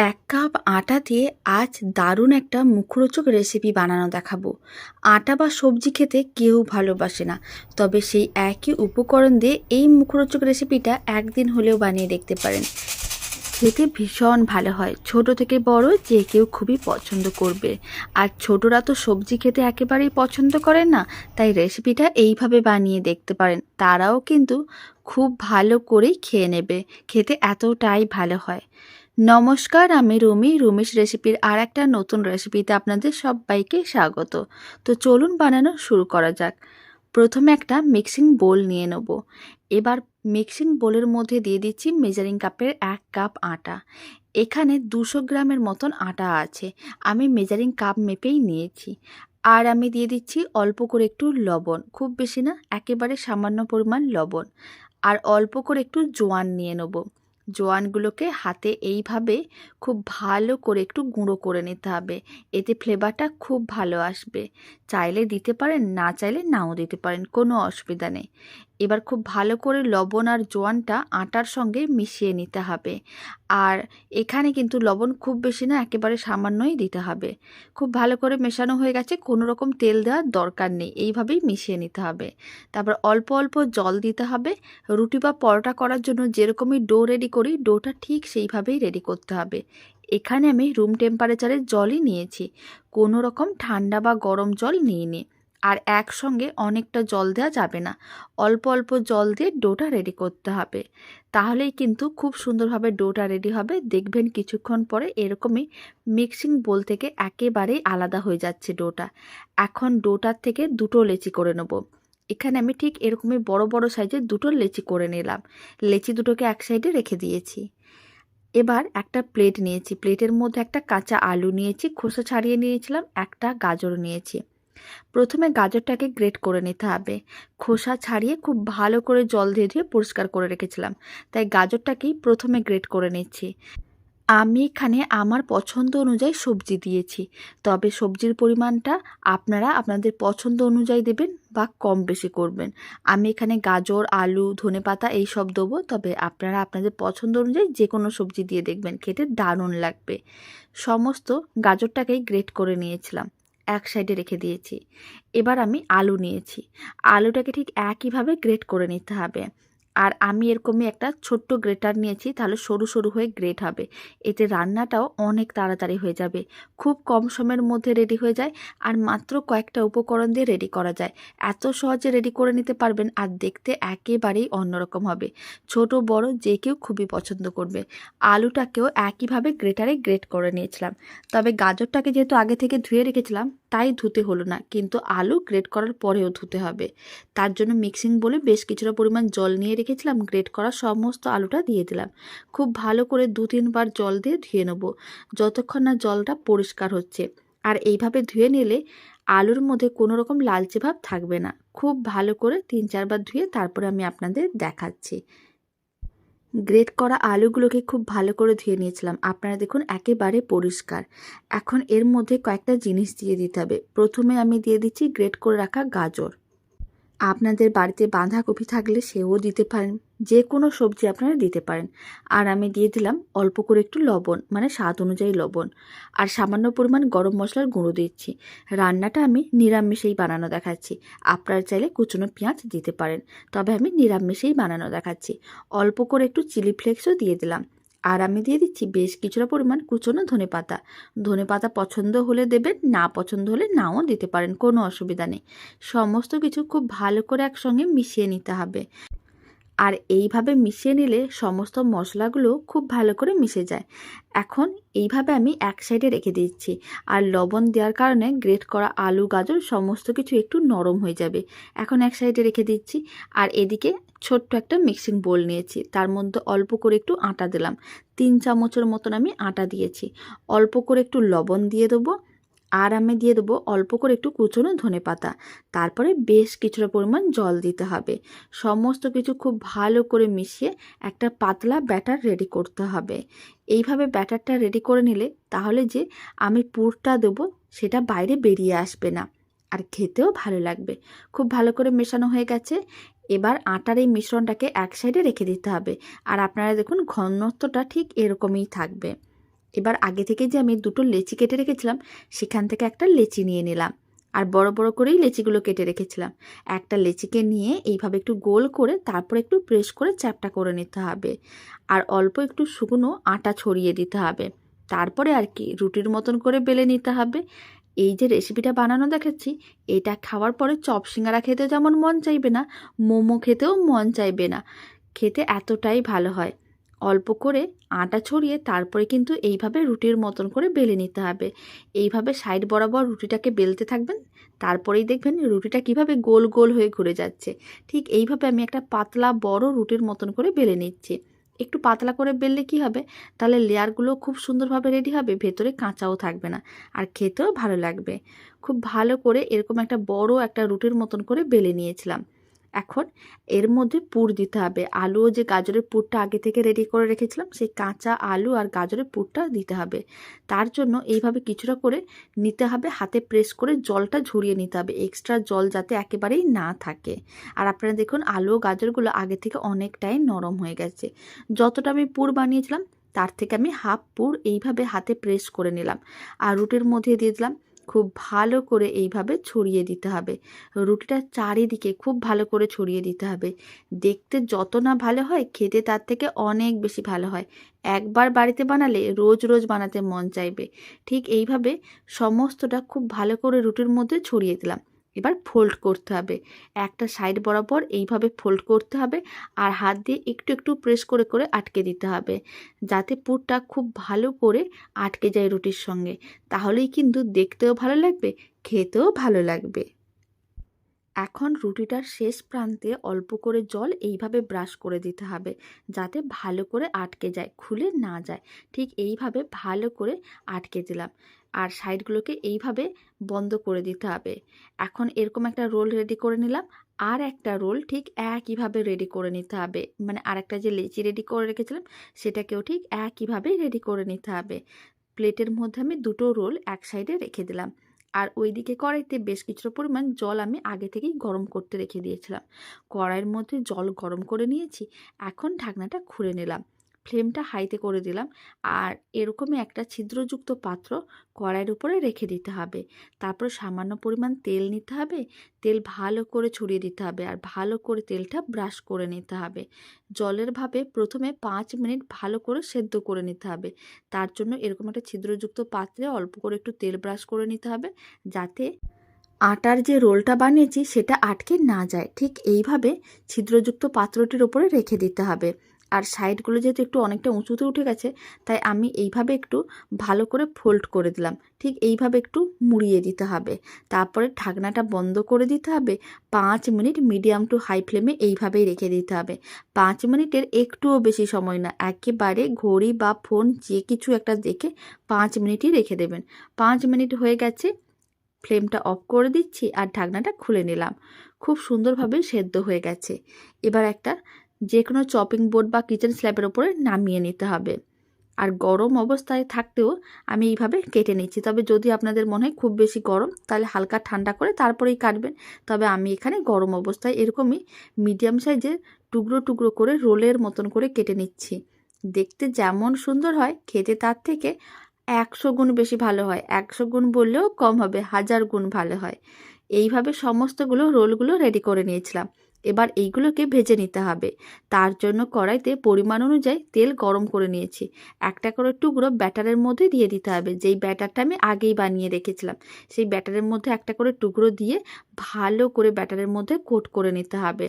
এক কাপ আটা দিয়ে আজ দারুণ একটা মুখরোচক রেসিপি বানানো দেখাবো। আটা বা সবজি খেতে কেউ ভালোবাসে না, তবে সেই একই উপকরণ দিয়ে এই মুখরোচক রেসিপিটা একদিন হলেও বানিয়ে দেখতে পারেন। খেতে ভীষণ ভালো হয়, ছোট থেকে বড় যে কেউ খুবই পছন্দ করবে। আর ছোটরা তো সবজি খেতে একেবারেই পছন্দ করেন না, তাই রেসিপিটা এইভাবে বানিয়ে দেখতে পারেন, তারাও কিন্তু খুব ভালো করেই খেয়ে নেবে। খেতে এতটাই ভালো হয়। নমস্কার, আমি রুমিস রেসিপির আর একটা নতুন রেসিপিতে আপনাদের সবাইকে স্বাগত। তো চলুন বানানো শুরু করা যাক। প্রথমে একটা মিক্সিং বোল নিয়ে নেব। এবার মিক্সিং বোলের মধ্যে দিয়ে দিচ্ছি মেজারিং কাপের 1 কাপ আটা। এখানে 200 গ্রামের মতন আটা আছে, আমি মেজারিং কাপ মেপেই নিয়েছি। আর আমি দিয়ে দিচ্ছি অল্প করে একটু লবণ, খুব বেশি না, একেবারে সামান্য পরিমাণ লবণ। আর অল্প করে একটু জোয়ান নিয়ে নেব। জোয়ানগুলোকে হাতে এইভাবে খুব ভালো করে একটু গুঁড়ো করে নিতে হবে, এতে ফ্লেভারটা খুব ভালো আসবে। চাইলে দিতে পারেন, না চাইলে নাও দিতে পারেন, কোনো অসুবিধা নেই। এবার খুব ভালো করে লবণ আর জোয়ানটা আটার সঙ্গে মিশিয়ে নিতে হবে। আর এখানে কিন্তু লবণ খুব বেশি না, একেবারে সামান্যই দিতে হবে। খুব ভালো করে মেশানো হয়ে গেছে, কোনো রকম তেল দেওয়ার দরকার নেই, এইভাবেই মিশিয়ে নিতে হবে। তারপর অল্প অল্প জল দিতে হবে। রুটি বা পরোটা করার জন্য যেরকমই ডো রেডি করি, ডোটা ঠিক সেইভাবেই রেডি করতে হবে। এখানে আমি রুম টেম্পারেচারের জলই নিয়েছি, কোনো রকম ঠান্ডা বা গরম জল নিইনি। আর একসঙ্গে অনেকটা জল দেওয়া যাবে না, অল্প অল্প জল দিয়ে ডোটা রেডি করতে হবে। তাহলেই কিন্তু খুব সুন্দরভাবে ডোটা রেডি হবে। দেখবেন কিছুক্ষণ পরে এরকমই মিক্সিং বোল থেকে একেবারেই আলাদা হয়ে যাচ্ছে ডোটা। এখন ডোটার থেকে দুটো লেচি করে নেব। এখানে আমি ঠিক এরকমই বড় বড় সাইজের দুটো লেচি করে নিলাম। লেচি দুটোকে এক সাইডে রেখে দিয়েছি। এবার একটা প্লেট নিয়েছি, প্লেটের মধ্যে একটা কাঁচা আলু নিয়েছি, খোসা ছাড়িয়ে নিয়েছিলাম, একটা গাজর নিয়েছি। প্রথমে গাজরটাকে গ্রেট করে নিতে হবে। খোসা ছাড়িয়ে খুব ভালো করে জল দিয়ে ধুয়ে পরিষ্কার করে রেখেছিলাম, তাই গাজরটাকেই প্রথমে গ্রেট করে নিচ্ছি। আমি এখানে আমার পছন্দ অনুযায়ী সবজি দিয়েছি, তবে সবজির পরিমাণটা আপনারা আপনাদের পছন্দ অনুযায়ী দেবেন বা কম বেশি করবেন। আমি এখানে গাজর, আলু, ধনেপাতা এইসব দেবো, তবে আপনারা আপনাদের পছন্দ অনুযায়ী যে কোনো সবজি দিয়ে দেখবেন, খেতে দারুণ লাগবে। সমস্ত গাজরটাকেই গ্রেট করে নিয়েছিলাম, এক সাইডে রেখে দিয়েছি। এবার আমি আলু নিয়েছি, আলুটাকে ঠিক একইভাবে গ্রেট করে নিতে হবে। আর আমি এরকমই একটা ছোট্ট গ্রেটার নিয়েছি, তাহলে সরু সরু হয়ে গ্রেট হবে, এতে রান্নাটাও অনেক তাড়াতাড়ি হয়ে যাবে। খুব কম সময়ের মধ্যে রেডি হয়ে যায়, আর মাত্র কয়েকটা উপকরণ দিয়ে রেডি করা যায়। এত সহজে রেডি করে নিতে পারবেন, আর দেখতে একেবারেই অন্যরকম হবে। ছোট বড় যে কেউ খুবই পছন্দ করবে। আলুটাকেও একইভাবে গ্রেটারে গ্রেট করে নিয়েছিলাম, তবে গাজরটাকে যেহেতু আগে থেকে ধুয়ে রেখেছিলাম তাই ধুতে হলো না, কিন্তু আলু গ্রেট করার পরেও ধুতে হবে। তার জন্য মিক্সিং বলে বেশ কিছুটা পরিমাণ জল নিয়ে রেখেছিলাম, গ্রেট করা সমস্ত আলুটা দিয়ে দিলাম। খুব ভালো করে 2-3 বার জল দিয়ে ধুয়ে নেব, যতক্ষণ না জলটা পরিষ্কার হচ্ছে। আর এইভাবে ধুয়ে নিলে আলুর মধ্যে কোনো রকম লালচে ভাব থাকবে না। খুব ভালো করে 3-4 বার ধুয়ে তারপরে আমি আপনাদের দেখাচ্ছি। গ্রেট করা আলুগুলোকে খুব ভালো করে ধুয়ে নিয়েছিলাম, আপনারা দেখুন একেবারে পরিষ্কার। এখন এর মধ্যে কয়েকটা জিনিস দিয়ে দিতে হবে। প্রথমে আমি দিয়ে দিচ্ছি গ্রেট করে রাখা গাজর। আপনাদের বাড়িতে বাঁধাকপি থাকলে সেও দিতে পারেন, যে কোনো সবজি আপনারা দিতে পারেন। আর আমি দিয়ে দিলাম অল্প করে একটু লবণ, মানে স্বাদ অনুযায়ী লবণ। আর সামান্য পরিমাণ গরম মশলার গুঁড়ো দিচ্ছি। রান্নাটা আমি নিরামিষেই বানানো দেখাচ্ছি, আপনারা চাইলে কুচনো পেঁয়াজ দিতে পারেন, তবে আমি নিরামিষেই বানানো দেখাচ্ছি। অল্প করে একটু চিলি ফ্লেক্সও দিয়ে দিলাম। আর আমি দিয়ে দিচ্ছি বেশ কিছুটা পরিমাণ কুচনো ধনেপাতা। ধনেপাতা পছন্দ হলে দেবেন, না পছন্দ হলে নাও দিতে পারেন, কোনো অসুবিধা নেই। সমস্ত কিছু খুব ভালো করে একসঙ্গে মিশিয়ে নিতে হবে। আর এইভাবে মিশিয়ে নিলে সমস্ত মশলাগুলো খুব ভালো করে মিশে যায়। এখন এইভাবে আমি এক সাইডে রেখে দিচ্ছি। আর লবণ দেওয়ার কারণে গ্রেট করা আলু, গাজর সমস্ত কিছু একটু নরম হয়ে যাবে। এখন এক সাইডে রেখে দিচ্ছি। আর এদিকে ছোট্ট একটা মিক্সিং বোল নিয়েছি, তার মধ্যে অল্প করে একটু আটা দিলাম। 3 চামচের মতন আমি আটা দিয়েছি। অল্প করে একটু লবণ দিয়ে দেবো। আর আমি দিয়ে দেবো অল্প করে একটু কুচনো ধনেপাতা। তারপরে বেশ কিছুটা পরিমাণ জল দিতে হবে। সমস্ত কিছু খুব ভালো করে মিশিয়ে একটা পাতলা ব্যাটার রেডি করতে হবে। এইভাবে ব্যাটারটা রেডি করে নিলে তাহলে যে আমি পুরটা দেবো সেটা বাইরে বেরিয়ে আসবে না, আর খেতেও ভালো লাগবে। খুব ভালো করে মেশানো হয়ে গেছে। এবার আটার এই মিশ্রণটাকে এক সাইডে রেখে দিতে হবে। আর আপনারা দেখুন ঘনত্বটা ঠিক এরকমই থাকবে। এবার আগে থেকে যে আমি দুটো লেচি কেটে রেখেছিলাম সেখান থেকে একটা লেচি নিয়ে নিলাম, আর বড় বড় করেই লেচিগুলো কেটে রেখেছিলাম। একটা লেচিকে নিয়ে এইভাবে একটু গোল করে তারপর একটু প্রেস করে চ্যাপটা করে নিতে হবে, আর অল্প একটু শুকনো আটা ছড়িয়ে দিতে হবে। তারপরে আর কি রুটির মতন করে বেলে নিতে হবে। এই যে রেসিপিটা বানানো দেখাচ্ছি, এটা খাওয়ার পরে চপ সিঙ্গারা খেতে যেমন মন চাইবে না, মোমো খেতেও মন চাইবে না, খেতে এতটাই ভালো হয়। অল্প করে আটা ছড়িয়ে তারপরে কিন্তু এইভাবে রুটির মতন করে বেলে নিতে হবে। এইভাবে সাইড বরাবর রুটিটাকে বেলতে থাকবেন, তারপরেই দেখবেন রুটিটা কিভাবে গোল গোল হয়ে ঘুরে যাচ্ছে। ঠিক এইভাবে আমি একটা পাতলা বড় রুটির মতন করে বেলে নিচ্ছি। একটু পাতলা করে বেললে কি হবে, তাহলে লেয়ারগুলো খুব সুন্দরভাবে রেডি হবে, ভেতরে কাঁচাও থাকবে না, আর খেতেও ভালো লাগবে। খুব ভালো করে এরকম একটা বড় একটা রুটির মতন করে বেলে নিয়েছিলাম। এখন এর মধ্যে পুর দিতে হবে। আলু ও যে গাজরের পুরটা আগে থেকে রেডি করে রেখেছিলাম, সেই কাঁচা আলু আর গাজরের পুরটা দিতে হবে। তার জন্য এইভাবে কিছুটা করে নিতে হবে, হাতে প্রেস করে জলটা ঝরিয়ে নিতে হবে, এক্সট্রা জল যাতে একেবারেই না থাকে। আর আপনারা দেখুন আলু ও গাজরগুলো আগে থেকে অনেকটাই নরম হয়ে গেছে। যতটা আমি পুর বানিয়েছিলাম তার থেকে আমি হাফ পুর এইভাবে হাতে প্রেস করে নিলাম, আর রুটির মধ্যে দিয়ে দিলাম। খুব ভালো করে এইভাবে ছড়িয়ে দিতে হবে, রুটিটা চারিদিকে খুব ভালো করে ছড়িয়ে দিতে হবে। দেখতে যত না ভালো হয়, খেতে তার থেকে অনেক বেশি ভালো হয়। একবার বাড়িতে বানালে রোজ রোজ বানাতে মন চাইবে। ঠিক এইভাবে সমস্তটা খুব ভালো করে রুটির মধ্যে ছড়িয়ে দিলাম। এবার ফোল্ড করতে হবে, একটা সাইড বরাবর এইভাবে ফোল্ড করতে হবে, আর হাত দিয়ে একটু একটু প্রেস করে করে আটকে দিতে হবে, যাতে পুরটা খুব ভালো করে আটকে যায় রুটির সঙ্গে। তাহলেই কিন্তু দেখতেও ভালো লাগবে, খেতেও ভালো লাগবে। এখন রুটিটার শেষ প্রান্তে অল্প করে জল এইভাবে ব্রাশ করে দিতে হবে, যাতে ভালো করে আটকে যায়, খুলে না যায়। ঠিক এইভাবে ভালো করে আটকে দিলাম, আর সাইডগুলোকে এইভাবে বন্ধ করে দিতে হবে। এখন এরকম একটা রোল রেডি করে নিলাম, আর একটা রোল ঠিক একইভাবে রেডি করে নিতে হবে, মানে আরেকটা যে লেচি রেডি করে রেখেছিলাম সেটাকেও ঠিক একইভাবে রেডি করে নিতে হবে। প্লেটের মধ্যে আমি দুটো রোল এক সাইডে রেখে দিলাম, আর ওইদিকে কড়াইতে বেশ কিছুটা পরিমাণ জল আমি আগে থেকেই গরম করতে রেখে দিয়েছিলাম। কড়াইয়ের মধ্যে জল গরম করে নিয়েছি, এখন ঢাকনাটা খুলে নিলাম, ফ্লেমটা হাইতে করে দিলাম, আর এরকমই একটা ছিদ্রযুক্ত পাত্র কড়াইয়ের উপরে রেখে দিতে হবে। তারপর সামান্য পরিমাণ তেল নিতে হবে, তেল ভালো করে ছড়িয়ে দিতে হবে, আর ভালো করে তেলটা ব্রাশ করে নিতে হবে। জলের ভাপে প্রথমে 5 মিনিট ভালো করে সেদ্ধ করে নিতে হবে। তার জন্য এরকম একটা ছিদ্রযুক্ত পাত্রে অল্প করে একটু তেল ব্রাশ করে নিতে হবে, যাতে আটার যে রোলটা বানিয়েছি সেটা আটকে না যায়। ঠিক এইভাবে ছিদ্রযুক্ত পাত্রটির ওপরে রেখে দিতে হবে। আর সাইডগুলো যেহেতু একটু অনেকটা উঁচুতে উঠে গেছে, তাই আমি এইভাবে একটু ভালো করে ফোল্ড করে দিলাম, ঠিক এইভাবে একটু মুড়িয়ে দিতে হবে। তারপরে ঢাকনাটা বন্ধ করে দিতে হবে। 5 মিনিট মিডিয়াম টু হাই ফ্লেমে এইভাবেই রেখে দিতে হবে। 5 মিনিটের একটুও বেশি সময় না, একেবারে ঘড়ি বা ফোন যে কিছু একটা দেখে 5 মিনিটই রেখে দেবেন। 5 মিনিট হয়ে গেছে, ফ্লেমটা অফ করে দিচ্ছি, আর ঢাকনাটা খুলে নিলাম। খুব সুন্দরভাবে সেদ্ধ হয়ে গেছে। এবার একটা যে কোনো চপিং বোর্ড বা কিচেন স্ল্যাবের ওপরে নামিয়ে নিতে হবে। আর গরম অবস্থায় থাকতেও আমি এইভাবে কেটে নিচ্ছি, তবে যদি আপনাদের মনে হয় খুব বেশি গরম, তাহলে হালকা ঠান্ডা করে তারপরেই কাটবেন। তবে আমি এখানে গরম অবস্থায় এরকমই মিডিয়াম সাইজের টুকরো টুকরো করে রোলের মতন করে কেটে নিচ্ছি। দেখতে যেমন সুন্দর হয়, খেতে তার থেকে 100 গুণ বেশি ভালো হয়। 100 গুণ বললেও কম হবে, 1000 গুণ ভালো হয়। এইভাবে সমস্তগুলো রোলগুলো রেডি করে নিয়েছিলাম। এবার এইগুলোকে ভেজে নিতে হবে। তার জন্য কড়াইতে পরিমাণ অনুযায়ী তেল গরম করে নিয়েছি। একটা করে টুকরো ব্যাটারের মধ্যে দিয়ে দিতে হবে, যেই ব্যাটারটা আমি আগেই বানিয়ে রেখেছিলাম। সেই ব্যাটারের মধ্যে একটা করে টুকরো দিয়ে ভালো করে ব্যাটারের মধ্যে কোট করে নিতে হবে।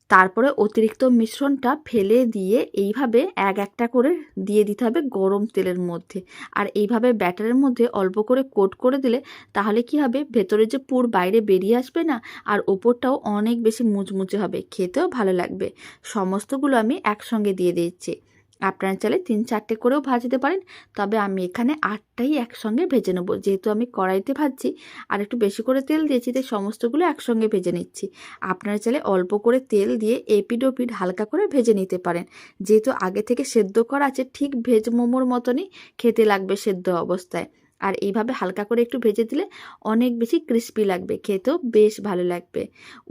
তারপরে অতিরিক্ত মিশ্রণটা ফেলে দিয়ে এইভাবে একটা করে দিয়ে দিতে হবে গরম তেলের মধ্যে। আর এইভাবে ব্যাটারের মধ্যে অল্প করে কোট করে দিলে তাহলে কি হবে, ভেতরে যে পুর বাইরে বেরিয়ে আসবে না, আর ওপরটাও অনেক বেশি মুচমুচে হবে, খেতেও ভালো লাগবে। সমস্তগুলো আমি একসঙ্গে দিয়ে দিচ্ছি। আপনারা চাইলে 3-4টে করেও ভাজতে পারেন, তবে আমি এখানে 8টাই একসঙ্গে ভেজে নেবো। যেহেতু আমি কড়াইতে ভাজছি আর একটু বেশি করে তেল দিয়েছি, তাই সমস্তগুলো একসঙ্গে ভেজে নিচ্ছি। আপনারা চাইলে অল্প করে তেল দিয়ে এপিড ওপিড হালকা করে ভেজে নিতে পারেন। যেহেতু আগে থেকে সেদ্ধ করা আছে, ঠিক ভেজ মোমোর মতনই খেতে লাগবে সেদ্ধ অবস্থায়। আর এইভাবে হালকা করে একটু ভেজে দিলে অনেক বেশি ক্রিস্পি লাগবে, খেতেও বেশ ভালো লাগবে।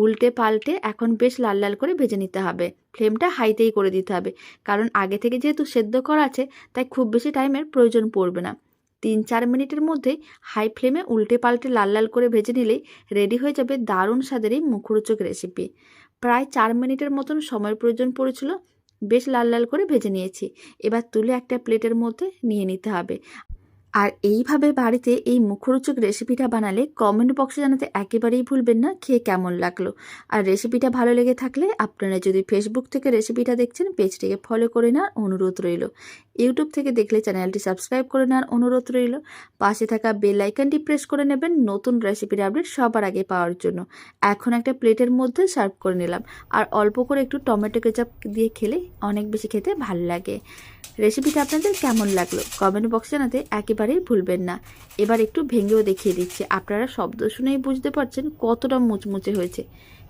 উল্টে পাল্টে এখন বেশ লাল লাল করে ভেজে নিতে হবে। ফ্লেমটা হাইতেই করে দিতে হবে, কারণ আগে থেকে যেহেতু সেদ্ধ করা আছে তাই খুব বেশি টাইমের প্রয়োজন পড়বে না। 3-4 মিনিটের মধ্যেই হাই ফ্লেমে উল্টে পাল্টে লাল লাল করে ভেজে নিলেই রেডি হয়ে যাবে দারুণ স্বাদের এই মুখরোচক রেসিপি। প্রায় 4 মিনিটের মতন সময়ের প্রয়োজন পড়েছিল। বেশ লাল লাল করে ভেজে নিয়েছি। এবার তুলে একটা প্লেটের মধ্যে নিয়ে নিতে হবে। আর এইভাবে বাড়িতে এই মুখরোচক রেসিপিটা বানালে কমেন্ট বক্সে জানাতে একেবারেই ভুলবেন না খেয়ে কেমন লাগলো। আর রেসিপিটা ভালো লেগে থাকলে আপনারা যদি ফেসবুক থেকে রেসিপিটা দেখছেন পেজটিকে ফলো করে নেওয়ার অনুরোধ রইল। ইউটিউব থেকে দেখলে চ্যানেলটি সাবস্ক্রাইব করে নেওয়ার অনুরোধ রইল। পাশে থাকা বেল আইকনটি প্রেস করে নেবেন নতুন রেসিপির আপডেট সবার আগে পাওয়ার জন্য। এখন একটা প্লেটের মধ্যে সার্ভ করে নিলাম। আর অল্প করে একটু টমেটো কেচাপ দিয়ে খেলে অনেক বেশি খেতে ভালো লাগে। রেসিপিটা আপনাদের কেমন লাগলো কমেন্ট বক্সে জানাতে একেবারেই ভুলবেন না। এবার একটু ভেঙেও দেখিয়ে দিচ্ছি, আপনারা শব্দ শুনেই বুঝতে পারছেন কতটা মুচমুচে হয়েছে।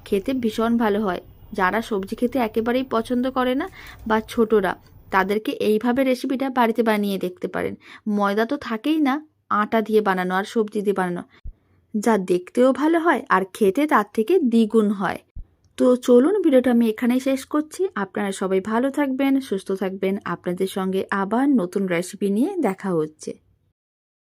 খেতে ভীষণ ভালো হয়। যারা সবজি খেতে একেবারেই পছন্দ করে না বা ছোটরা, তাদেরকে এইভাবে রেসিপিটা বাড়িতে বানিয়ে দেখতে পারেন। ময়দা তো থাকেই না, আটা দিয়ে বানানো আর সবজি দিয়ে বানানো, যা দেখতেও ভালো হয় আর খেতে তার থেকে দ্বিগুণ হয়। তো চলুন ভিডিওটা আমি এখানেই শেষ করছি। আপনারা সবাই ভালো থাকবেন, সুস্থ থাকবেন। আপনাদের সঙ্গে আবার নতুন রেসিপি নিয়ে দেখা হচ্ছে।